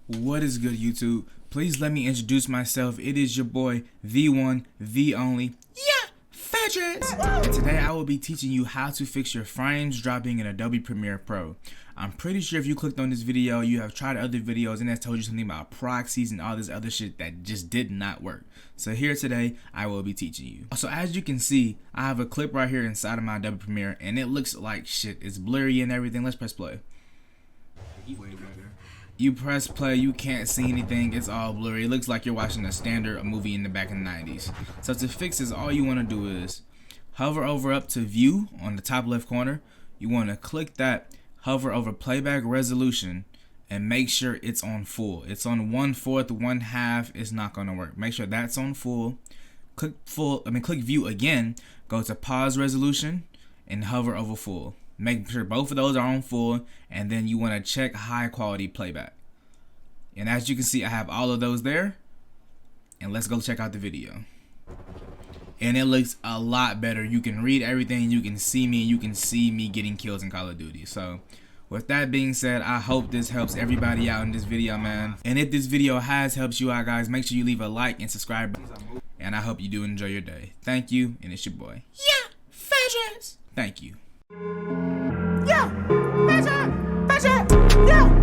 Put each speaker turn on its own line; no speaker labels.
What is good, YouTube? Please let me introduce myself. It is your boy, the one, the only, Fedras. And today I will be teaching you how to fix your frames dropping in Adobe Premiere Pro. I'm pretty sure if you clicked on this video, you have tried other videos and that's told you something about proxies and all this other shit that just did not work. So here today, I will be teaching you. So as you can see, I have a clip right here inside of my Adobe Premiere and it looks like shit. It's blurry and everything. Let's press play. You press play, you can't see anything, it's all blurry. It looks like you're watching a standard movie in the back in the 90s. So to fix this, all you want to do is hover over up to view on the top left corner. You want to click that, hover over playback resolution, and make sure it's on full. It's on 1/4, 1/2, it's not going to work. Make sure that's on full. Click view again, go to pause resolution, and hover over full. Make sure both of those are on full, and then you want to check high quality playback. And as you can see, I have all of those there. And let's go check out the video. And it looks a lot better. You can read everything, you can see me, and you can see me getting kills in Call of Duty. So with that being said, I hope this helps everybody out in this video, man. And if this video has helped you out, guys, make sure you leave a like and subscribe. And I hope you do enjoy your day. Thank you, and it's your boy, Fedras. Thank you.
Yeah, better, yeah.